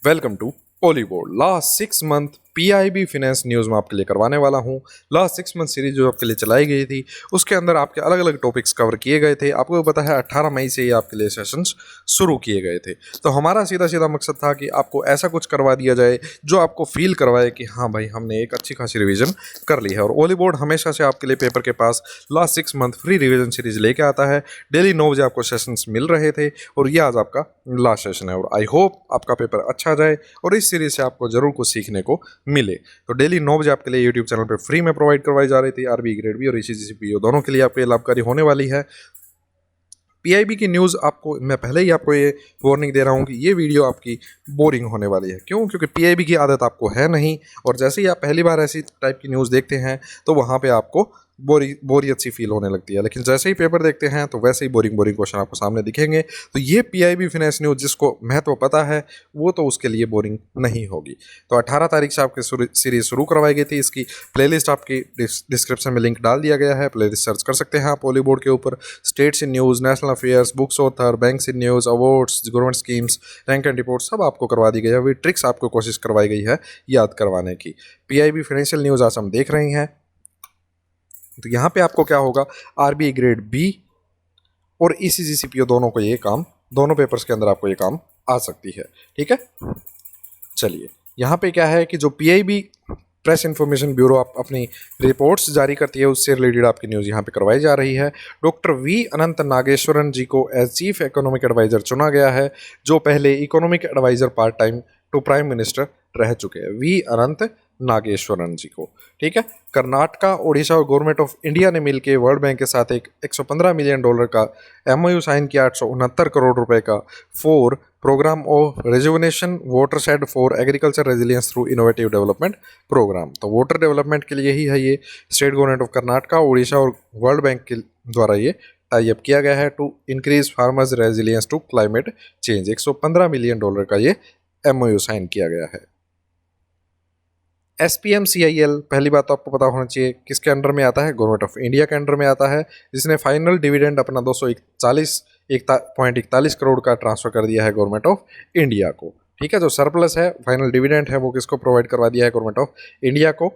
Welcome to Polyboard. Last 6 month PIB finance news में आपके लिए करवाने वाला हूं। लास्ट 6 मंथ सीरीज जो आपके लिए चलाई गई थी उसके अंदर आपके अलग अलग टॉपिक्स कवर किए गए थे। आपको पता है 18 मई से ही आपके लिए सेशंस शुरू किए गए थे। तो हमारा सीधा सीधा मकसद था कि आपको ऐसा कुछ करवा दिया जाए जो आपको फील करवाए कि हाँ भाई हमने एक अच्छी खासी रिवीजन कर ली है। और पॉलीबोर्ड हमेशा से आपके लिए पेपर के पास last 6 month free revision series लेके आता है। डेली 9 बजे आपको सेशंस मिल रहे थे और ये आज आपका लास्ट सेशन है। और आई होप आपका पेपर अच्छा जाए और इस सीरीज से आपको जरूर कुछ सीखने को मिले। तो डेली 9 बजे आपके लिए यूट्यूब चैनल पे फ्री में प्रोवाइड करवाई जा रही थी। आरबी ग्रेड बी और ईसीजी पीओ दोनों के लिए आपके लाभकारी होने वाली है। पीआईबी की न्यूज़ आपको मैं पहले ही आपको ये वार्निंग दे रहा हूँ कि ये वीडियो आपकी बोरिंग होने वाली है। क्यों? क्योंकि पीआईबी की आदत आपको है नहीं, और जैसे ही आप पहली बार ऐसी टाइप की न्यूज़ देखते हैं तो वहाँ पे आपको बोरियत सी फील होने लगती है। लेकिन जैसे ही पेपर देखते हैं तो वैसे ही बोरिंग क्वेश्चन आपको सामने दिखेंगे। तो ये पीआईबी फाइनेंस न्यूज़ जिसको महत्व पता है वो तो उसके लिए बोरिंग नहीं होगी। तो 18 तारीख से आपकी सीरीज शुरू करवाई गई थी। इसकी प्लेलिस्ट आपकी डिस्क्रिप्शन में लिंक डाल दिया गया है, प्लेलिस्ट सर्च कर सकते हैं आप पॉलीबोर्ड के ऊपर। States in news, national affairs, books author, banks in news, awards, government schemes, rank and report सब आपको करवा दी गई है। वही ट्रिक्स आपको कोशिश करवाई गई है याद करवाने की। पीआईबी फाइनेंशियल न्यूज़ आज हम देख रहे हैं। तो यहाँ पे आपको क्या होगा, आरबीआई ग्रेड बी और ईसीजी सीपीओ दोनों को ये काम, दोनों पेपर्स के अंदर आपको ये काम आ सकती है। ठीक है, चलिए यहाँ पे क्या है कि जो पीआईबी प्रेस इन्फॉर्मेशन ब्यूरो आप अपनी रिपोर्ट्स जारी करती है उससे रिलेटेड आपकी न्यूज़ यहाँ पे करवाई जा रही है। डॉक्टर वी अनंत नागेश्वरन जी को एज चीफ इकोनॉमिक एडवाइजर चुना गया है, जो पहले economic advisor part time to prime minister रह चुके हैं। वी अनंत नागेश्वरन जी को। ठीक है, कर्नाटका, ओडिशा और गवर्नमेंट ऑफ इंडिया ने मिलकर वर्ल्ड बैंक के साथ एक $115 मिलियन का एमओयू साइन किया 869 करोड़ रुपए का for programme of rejuvenation watershed for agriculture resilience through innovative development programme. तो वाटर डेवलपमेंट के लिए ही है ये। State government of Karnataka, Odisha और वर्ल्ड बैंक के द्वारा ये टाई अप किया गया है to increase farmers resilience to climate change. $115 million का ये एमओयू साइन किया गया है। SPMCIL पहली बात तो आपको पता होना चाहिए किसके अंडर में आता है, गवर्नमेंट ऑफ इंडिया के अंडर में आता है, जिसने फाइनल डिविडेंड अपना 241.41 करोड़ का ट्रांसफर कर दिया है गवर्नमेंट ऑफ इंडिया को। ठीक है, जो सरप्लस है फाइनल डिविडेंड है वो किसको प्रोवाइड करवा दिया है, गवर्नमेंट ऑफ इंडिया को,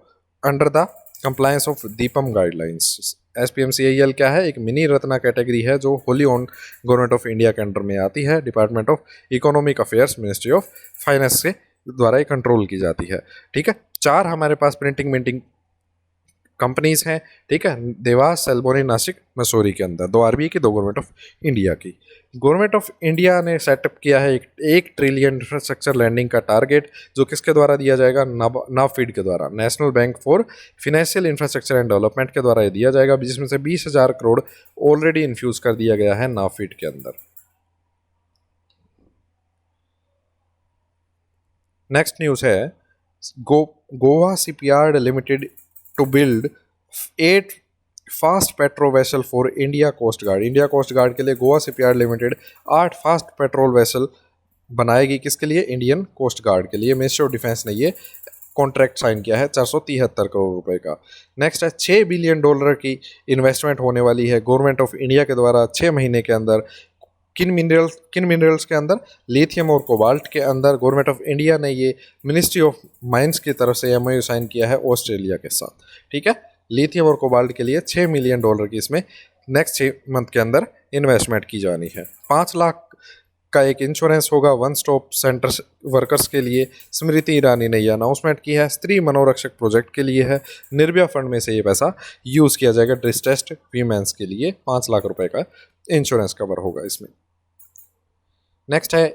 under the compliance of Deepam guidelines. SPMCIL क्या है, एक मिनी रत्ना कैटेगरी है जो Holi own government of India के अंडर में आती है। Department of economic affairs, ministry of finance से द्वारा ही कंट्रोल की जाती है। ठीक है, 4 हमारे पास प्रिंटिंग मिंटिंग कंपनीज हैं। ठीक है, देवास, सेल्बोनी, नासिक, मसूरी के अंदर 2 आरबीआई की, 2 गवर्नमेंट ऑफ इंडिया की। गवर्नमेंट ऑफ इंडिया ने सेटअप किया है एक ट्रिलियन इंफ्रास्ट्रक्चर लैंडिंग का टारगेट, जो किसके द्वारा दिया जाएगा, नाफीड के द्वारा, national bank for financial infrastructure and development के द्वारा ये दिया जाएगा, जिसमें से 20,000 करोड़ ऑलरेडी इन्फ्यूज कर दिया गया है नाफीड के अंदर। नेक्स्ट न्यूज़ है Goa shipyard limited to build 8 fast patrol vessel for India coast guard. India coast guard के लिए Goa shipyard limited 8 fast patrol vessel बनाएगी। किसके लिए? इंडियन कोस्ट गार्ड के लिए। मिनिस्ट्री ऑफ डिफेंस ने ये कॉन्ट्रैक्ट साइन किया है 473 करोड़ रुपए का। नेक्स्ट है $6 बिलियन की इन्वेस्टमेंट होने वाली है गवर्नमेंट ऑफ इंडिया के द्वारा 6 महीने के अंदर। किन मिनरल्स के अंदर? लिथियम और कोबाल्ट के अंदर। गवर्नमेंट ऑफ इंडिया ने ये मिनिस्ट्री ऑफ माइंस की तरफ से एमओयू साइन किया है ऑस्ट्रेलिया के साथ। ठीक है, लिथियम और कोबाल्ट के लिए $6 मिलियन की इसमें नेक्स्ट 6 मंथ के अंदर इन्वेस्टमेंट की जानी है। 5 लाख का एक इंश्योरेंस होगा वन स्टॉप सेंटर वर्कर्स के लिए। स्मृति ईरानी ने यह अनाउंसमेंट की है। स्त्री मनोरक्षक प्रोजेक्ट के लिए है। निर्भया फंड में से ये पैसा यूज़ किया जाएगा डिस्ट्रेस्ड वीमेंस के लिए। 5 लाख रुपए का इंश्योरेंस कवर होगा इसमें। नेक्स्ट है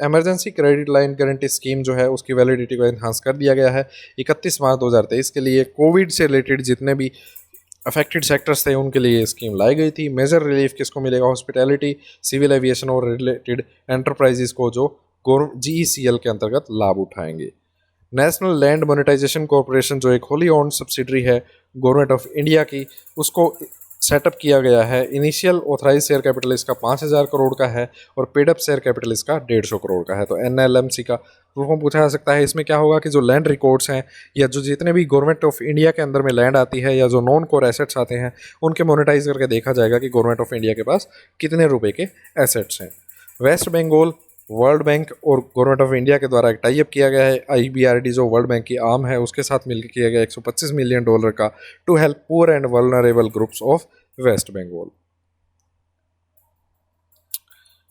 emergency credit line guarantee scheme जो है उसकी वैलिडिटी को एनहांस कर दिया गया है 31 मार्च 2023 के लिए। कोविड से रिलेटेड जितने भी अफेक्टेड सेक्टर्स थे उनके लिए स्कीम लाई गई थी। मेजर रिलीफ किसको मिलेगा? हॉस्पिटैलिटी, सिविल एविएशन और रिलेटेड एंटरप्राइजेस को, जो GECL के अंतर्गत लाभ उठाएंगे। नेशनल लैंड मोनेटाइजेशन कॉरपोरेशन जो एक होली ओन्ड सब्सिडरी है गवर्नमेंट ऑफ इंडिया की, उसको सेटअप किया गया है। इनिशियल ऑथराइज शेयर कैपिटल इसका 5,000 करोड़ का है और पेड अप शेयर कैपिटल इसका 150 करोड़ का है। तो NLMC का प्रूफ पूछा जा सकता है। इसमें क्या होगा कि जो लैंड रिकॉर्ड्स हैं या जो जितने भी गवर्नमेंट ऑफ इंडिया के अंदर में लैंड आती है या जो नॉन कोर एसेट्स आते हैं उनके मोनेटाइज करके देखा जाएगा कि गवर्नमेंट ऑफ इंडिया के पास कितने रुपए के एसेट्स हैं। वेस्ट बंगाल वर्ल्ड बैंक और गवर्नमेंट ऑफ इंडिया के द्वारा एक टाई अप किया गया है। IBRD जो वर्ल्ड बैंक की आर्म है उसके साथ मिलकर किया गया $125 मिलियन का to help poor and vulnerable groups of West Bengal.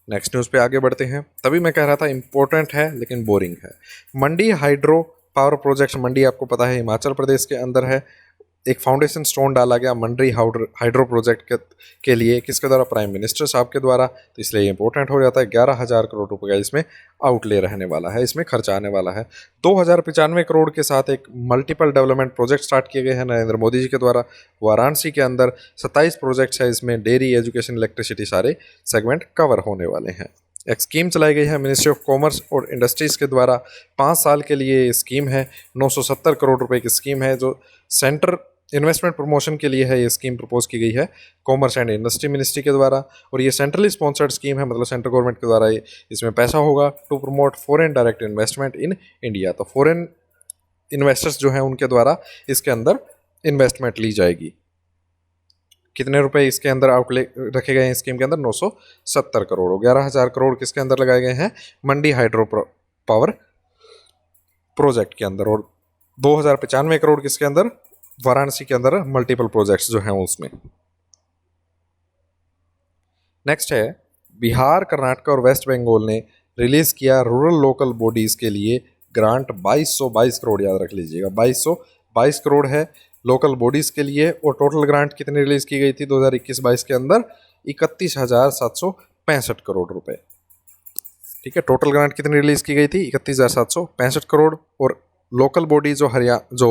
Next news पे आगे बढ़ते हैं। तभी मैं कह रहा था इंपॉर्टेंट है लेकिन बोरिंग है। मंडी हाइड्रो पावर प्रोजेक्ट, मंडी आपको पता है हिमाचल प्रदेश के अंदर है। एक फाउंडेशन स्टोन डाला गया मंडी हाइड्रो प्रोजेक्ट के लिए, किसके द्वारा? प्राइम मिनिस्टर साहब के द्वारा। तो इसलिए इंपॉर्टेंट हो जाता है। 11,000 करोड़ रुपए का इसमें आउटले रहने वाला है, इसमें खर्चा आने वाला है। 2,095 करोड़ के साथ एक मल्टीपल डेवलपमेंट प्रोजेक्ट स्टार्ट किए गए हैं नरेंद्र मोदी जी के द्वारा। वाराणसी के अंदर 27 प्रोजेक्ट्स है, इसमें डेयरी, एजुकेशन, इलेक्ट्रिसिटी सारे सेगमेंट कवर होने वाले हैं। एक स्कीम चलाई गई है मिनिस्ट्री ऑफ कॉमर्स और इंडस्ट्रीज़ के द्वारा। 5 साल के लिए ये स्कीम है। 970 करोड़ रुपए की स्कीम है जो सेंटर इन्वेस्टमेंट प्रमोशन के लिए है। ये स्कीम प्रपोज की गई है कॉमर्स एंड इंडस्ट्री मिनिस्ट्री के द्वारा और ये सेंट्रली स्पॉन्सर्ड स्कीम है, मतलब सेंट्रल गवर्नमेंट के द्वारा इसमें पैसा होगा to promote foreign direct investment in India. तो फॉरेन इन्वेस्टर्स जो हैं उनके द्वारा इसके अंदर इन्वेस्टमेंट ली जाएगी। कितने रुपए इसके अंदर आउटले रखे गए हैं स्कीम के अंदर? 970 करोड़। 11,000 करोड़ किसके अंदर लगाए गए हैं? मंडी हाइड्रो पावर प्रोजेक्ट के अंदर। और 2,095 करोड़ किसके अंदर? वाराणसी के अंदर मल्टीपल प्रोजेक्ट्स जो हैं उसमें। नेक्स्ट है बिहार, कर्नाटक और वेस्ट बंगाल ने रिलीज किया रूरल लोकल बॉडीज के लिए ग्रांट 2222 करोड़। याद रख लीजिएगा 2222 करोड़ है लोकल बॉडीज के लिए। और टोटल ग्रांट कितनी रिलीज की गई थी 2021-22 के अंदर? 31,765 करोड़ रुपए। ठीक है, टोटल ग्रांट कितनी रिलीज की गई थी? 31,765 करोड़। और लोकल बॉडी जो जो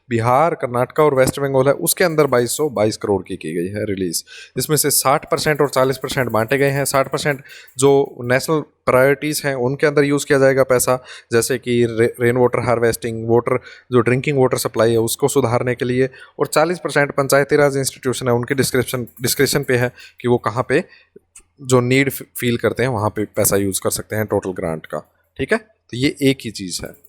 बिहार, कर्नाटक और वेस्ट बंगाल है उसके अंदर 2222 करोड़ की गई है रिलीज। इसमें से 60% और 40% बांटे गए हैं। 60% जो नेशनल प्रायोरिटीज़ हैं उनके अंदर यूज़ किया जाएगा पैसा, जैसे कि रेन वाटर हार्वेस्टिंग, वाटर जो ड्रिंकिंग वाटर सप्लाई है उसको सुधारने के लिए। और 40% पंचायती राज इंस्टीट्यूशन है उनके डिस्क्रिप्शन पे है कि वो कहाँ पे जो नीड फील करते हैं वहाँ पे पैसा यूज़ कर सकते हैं टोटल ग्रांट का। ठीक है, तो ये एक ही चीज़ है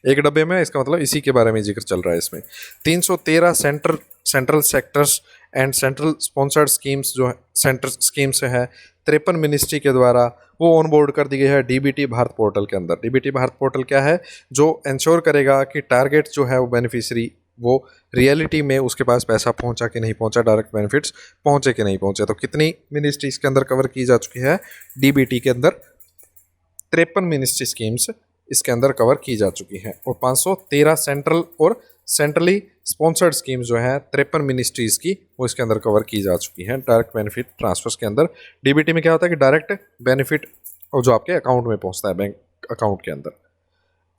एक डब्बे में, इसका मतलब इसी के बारे में जिक्र चल रहा है इसमें। 313 central sectors and central sponsored schemes जो सेंटर स्कीम्स है 53 मिनिस्ट्री के द्वारा वो ऑन बोर्ड कर दी गई है DBT भारत पोर्टल के अंदर। DBT भारत पोर्टल क्या है? जो इंश्योर करेगा कि टारगेट जो है वो बेनिफिशियरी वो रियलिटी में उसके पास पैसा पहुंचा कि नहीं पहुंचा, डायरेक्ट बेनिफिट्स पहुंचे कि नहीं पहुंचे। तो कितनी मिनिस्ट्रीज के अंदर कवर की जा चुकी है? DBT के अंदर 53 मिनिस्ट्री स्कीम्स इसके अंदर कवर की जा चुकी हैं। और 513 सेंट्रल और सेंट्रली स्पॉन्सर्ड स्कीम्स जो हैं 53 मिनिस्ट्रीज़ की वो इसके अंदर कवर की जा चुकी हैं डायरेक्ट बेनिफिट ट्रांसफर्स के अंदर। DBT में क्या होता है कि डायरेक्ट बेनिफिट और जो आपके अकाउंट में पहुंचता है बैंक अकाउंट के अंदर।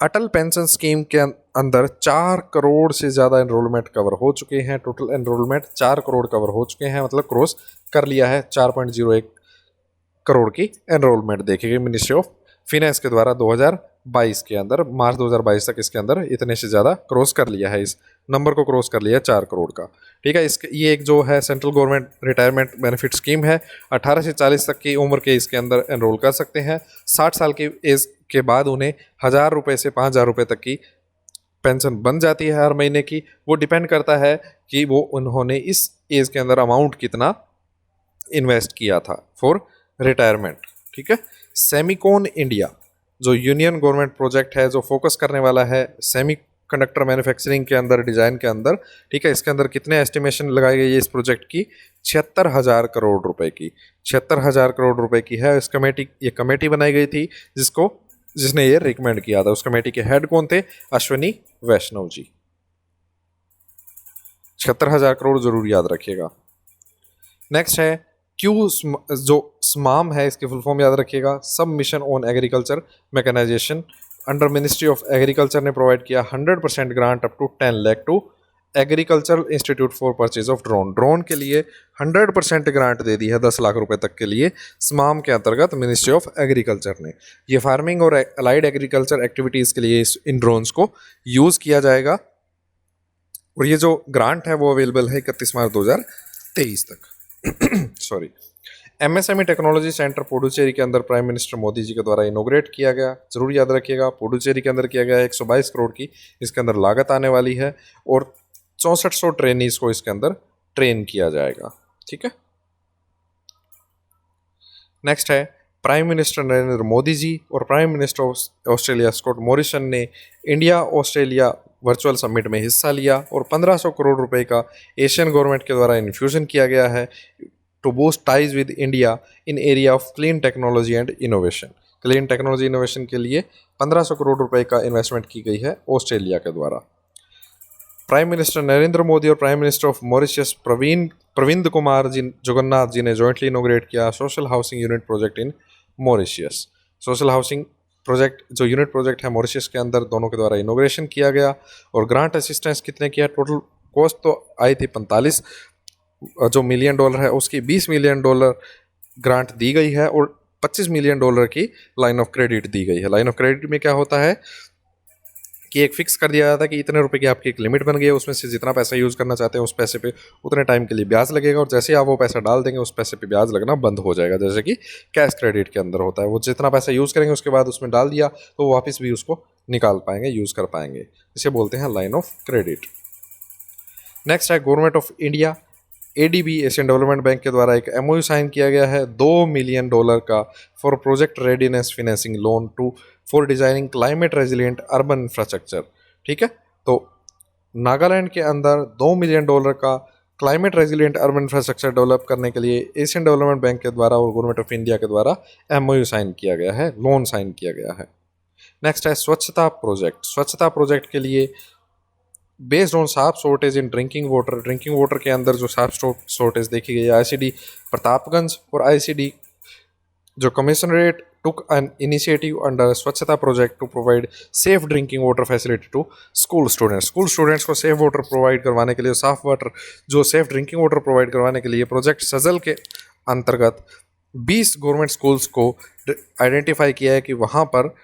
अटल पेंशन स्कीम के अंदर 4 करोड़ से ज़्यादा एनरोलमेंट कवर हो चुके हैं। टोटल एनरोलमेंट 4 करोड़ कवर हो चुके हैं, मतलब क्रॉस कर लिया है। 4.01 करोड़ की एनरोलमेंट देखी गई मिनिस्ट्री ऑफ फिनेंस के द्वारा 2022 के अंदर। मार्च 2022 तक इसके अंदर इतने से ज़्यादा क्रॉस कर लिया है, इस नंबर को क्रॉस कर लिया 4 करोड़ का। ठीक है, इसके ये एक जो है central government retirement benefit scheme है। 18 से 40 तक की उम्र के इसके अंदर एनरोल कर सकते हैं। 60 साल की एज के बाद उन्हें 1,000 रुपये से 5,000 रुपये तक की पेंशन बन जाती है हर महीने की। वो डिपेंड करता है कि वो उन्होंने इस एज के अंदर अमाउंट कितना इन्वेस्ट किया था फॉर रिटायरमेंट। ठीक है, सेमिकॉन इंडिया जो यूनियन गवर्नमेंट प्रोजेक्ट है जो फोकस करने वाला है सेमी कंडक्टर मैन्युफैक्चरिंग के अंदर, डिज़ाइन के अंदर। ठीक है, इसके अंदर कितने एस्टिमेशन लगाई गई है इस प्रोजेक्ट की? 76,000 करोड़ रुपए की। 76,000 करोड़ रुपए की है। इस ये कमेटी बनाई गई थी जिसने ये रिकमेंड किया था। उस कमेटी के हेड कौन थे? अश्विनी वैष्णव जी। 76,000 करोड़ जरूर याद रखिएगा। नेक्स्ट है जो स्माम है इसकी फुल फॉर्म याद रखिएगा, sub mission on agriculture mechanisation. Under ministry of agriculture ने प्रोवाइड किया 100% grant up to 10 lakh to agricultural institute for purchase of drone के लिए 100% ग्रांट दे दी है 10 लाख रुपए तक के लिए स्माम के अंतर्गत मिनिस्ट्री ऑफ एग्रीकल्चर ने। ये फार्मिंग और अलाइड एग्रीकल्चर एक्टिविटीज़ के लिए इन ड्रोन्स को यूज़ किया जाएगा। और ये जो ग्रांट है वो अवेलेबल है 31 मार्च 2023 तक। Sorry. MSME technology centre Puducherry के अंदर प्राइम मिनिस्टर मोदी जी के द्वारा इनोग्रेट किया गया। जरूर याद रखिएगा, पुडुचेरी के अंदर किया गया। 122 करोड़ की इसके अंदर लागत आने वाली है और 6400 ट्रेनीज को इसके अंदर ट्रेन किया जाएगा। ठीक है, नेक्स्ट है प्राइम मिनिस्टर नरेंद्र मोदी जी और prime minister Australia Scott Morrison ने इंडिया ऑस्ट्रेलिया वर्चुअल समिट में हिस्सा लिया और 1500 करोड़ रुपए का एशियन गवर्नमेंट के द्वारा इन्फ्यूजन किया गया है to boost ties with India in area of clean technology and innovation. Clean technology innovation के लिए 1500 करोड़ रुपए का इन्वेस्टमेंट की गई है ऑस्ट्रेलिया के द्वारा। प्राइम मिनिस्टर नरेंद्र मोदी और prime minister of Mauritius Pravind Kumar ji Jagannath ji ने जॉइंटली इनोग्रेट किया social housing unit project in Mauritius. Social housing project जो यूनिट प्रोजेक्ट है मॉरिशस के अंदर, दोनों के द्वारा इनोग्रेशन किया गया। और ग्रांट असिस्टेंस कितने किया, टोटल कॉस्ट तो आई थी 45 जो मिलियन डॉलर है, उसकी 20 मिलियन डॉलर ग्रांट दी गई है और 25 मिलियन डॉलर की लाइन ऑफ क्रेडिट दी गई है। लाइन ऑफ क्रेडिट में क्या होता है कि एक फिक्स कर दिया जाता है कि इतने रुपए की आपकी एक लिमिट बन गई है, उसमें से जितना पैसा यूज़ करना चाहते हैं उस पैसे पे उतने टाइम के लिए ब्याज लगेगा और जैसे ही आप वो पैसा डाल देंगे उस पैसे पे ब्याज लगना बंद हो जाएगा, जैसे कि कैश क्रेडिट के अंदर होता है। वो जितना पैसा यूज़ करेंगे उसके बाद उसमें डाल दिया तो वापस भी उसको निकाल पाएंगे, यूज़ कर पाएंगे। इसे बोलते हैं लाइन ऑफ क्रेडिट। नेक्स्ट है government of India ADB Asian development bank के द्वारा एक MOU साइन किया गया है $2 मिलियन का for project readiness financing loan for designing climate resilient urban infrastructure. ठीक है, तो नागालैंड के अंदर $2 मिलियन का climate resilient urban infrastructure develop करने के लिए एशियन डेवलपमेंट बैंक के द्वारा और गवर्नमेंट ऑफ इंडिया के द्वारा MOU साइन किया गया है, लोन साइन किया गया है। नेक्स्ट है स्वच्छता प्रोजेक्ट। स्वच्छता प्रोजेक्ट के लिए बेस्ड ऑन साफ शॉर्टेज इन ड्रिंकिंग वाटर के अंदर जो साफ शॉर्टेज देखी गई है, ICD प्रतापगंज और ICD जो commissionerate took an initiative under Swachhta project to provide safe drinking water facility to school students को सेफ वाटर प्रोवाइड करवाने के लिए, साफ वाटर जो सेफ ड्रिंकिंग वाटर प्रोवाइड करवाने के लिए प्रोजेक्ट सजल के अंतर्गत 20 गवर्नमेंट स्कूल्स को आइडेंटिफाई किया है कि वहाँ पर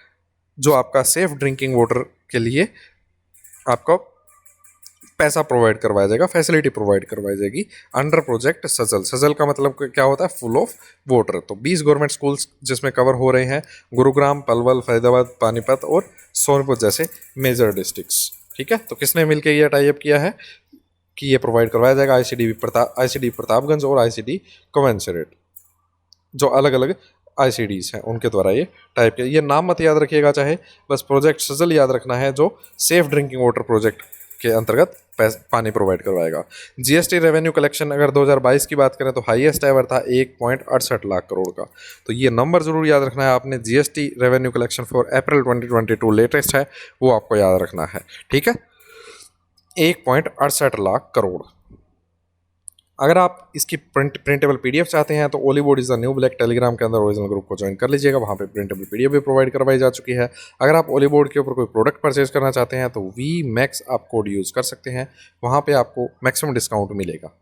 जो आपका सेफ ड्रिंकिंग वाटर के लिए आपको पैसा प्रोवाइड करवाया जाएगा, फैसिलिटी प्रोवाइड करवाई जाएगी अंडर प्रोजेक्ट सजल। सजल का मतलब क्या होता है, फुल ऑफ वाटर। तो 20 गवर्नमेंट स्कूल्स जिसमें कवर हो रहे हैं गुरुग्राम, पलवल, फरीदाबाद, पानीपत और सोनपुर जैसे मेजर डिस्ट्रिक्ट्स। ठीक है, तो किसने मिलकर यह टाई अप किया है कि ये प्रोवाइड करवाया जाएगा, ICD प्रतापगंज और ICD कमेंसरेट जो अलग अलग ICDs हैं उनके द्वारा ये टाइप किया। ये नाम मत याद रखिएगा, चाहे बस प्रोजेक्ट सजल याद रखना है जो सेफ ड्रिंकिंग वाटर प्रोजेक्ट के अंतर्गत पानी प्रोवाइड करवाएगा। GST रेवेन्यू कलेक्शन अगर 2022 की बात करें तो हाईएस्ट एवर था 1.68 लाख करोड़ का। तो ये नंबर जरूर याद रखना है आपने। GST revenue collection for April 2022 latest है, वो आपको याद रखना है। ठीक है, 1.68 लाख करोड़। अगर आप इसकी प्रिंटेबल PDF चाहते हैं तो Ollywood is the new black Telegram के अंदर ओरिजिनल ग्रुप को ज्वाइन कर लीजिएगा, वहाँ पे प्रिंटेबल PDF भी प्रोवाइड करवाई जा चुकी है। अगर आप ओलीवुड के ऊपर कोई प्रोडक्ट परचेज करना चाहते हैं तो VMAX आप कोड यूज़ कर सकते हैं, वहाँ पे आपको मैक्सिमम डिस्काउंट मिलेगा।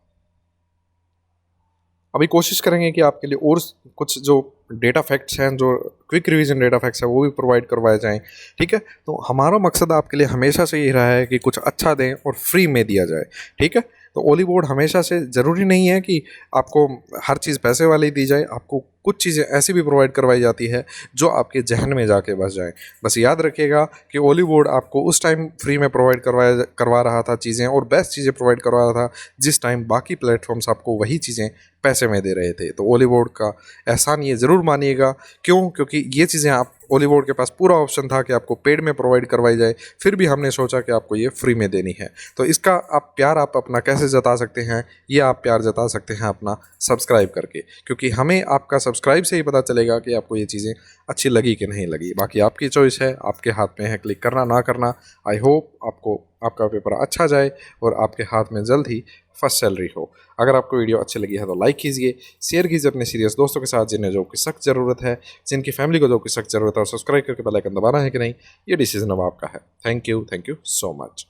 अभी कोशिश करेंगे कि आपके लिए और कुछ जो डेटा फैक्ट्स हैं, जो क्विक रिवीजन डेटा फैक्ट्स हैं, वो भी प्रोवाइड करवाए जाएं। ठीक है, तो हमारा मकसद आपके लिए हमेशा से यही रहा है कि कुछ अच्छा दें और फ्री में दिया जाए। ठीक है, तो ओलीवुड हमेशा से ज़रूरी नहीं है कि आपको हर चीज़ पैसे वाली दी जाए, आपको कुछ चीज़ें ऐसी भी प्रोवाइड करवाई जाती है जो आपके जहन में जाके बस जाए। बस याद रखिएगा कि ओलीवुड आपको उस टाइम फ्री में प्रोवाइड करवा रहा था चीज़ें और बेस्ट चीज़ें प्रोवाइड करवा रहा था जिस टाइम बाकी प्लेटफॉर्म्स आपको वही चीज़ें पैसे में दे रहे थे। तो ओलीवुड का एहसान ये ज़रूर मानिएगा। क्यों? क्योंकि ये चीज़ें आप ओलीवुड के पास पूरा ऑप्शन था कि आपको पेड में प्रोवाइड करवाई जाए, फिर भी हमने सोचा कि आपको ये फ्री में देनी है। तो इसका आप प्यार आप अपना कैसे जता सकते हैं, ये आप प्यार जता सकते हैं अपना सब्सक्राइब करके, क्योंकि हमें आपका सब्सक्राइब से ही पता चलेगा कि आपको ये चीज़ें अच्छी लगी कि नहीं लगी। बाकी आपकी चॉइस है, आपके हाथ में है क्लिक करना ना करना। आई होप आपको आपका पेपर अच्छा जाए और आपके हाथ में जल्द ही फर्स्ट सैलरी हो। अगर आपको वीडियो अच्छी लगी है तो लाइक कीजिए, शेयर कीजिए अपने सीरियस दोस्तों के साथ जिन्हें जॉब की सख्त ज़रूरत है, जिनकी फैमिली को जॉब की सख्त ज़रूरत है, और सब्सक्राइब करके बेल आइकन दबाना है कि नहीं, ये डिसीजन अब आपका है। Thank you so much.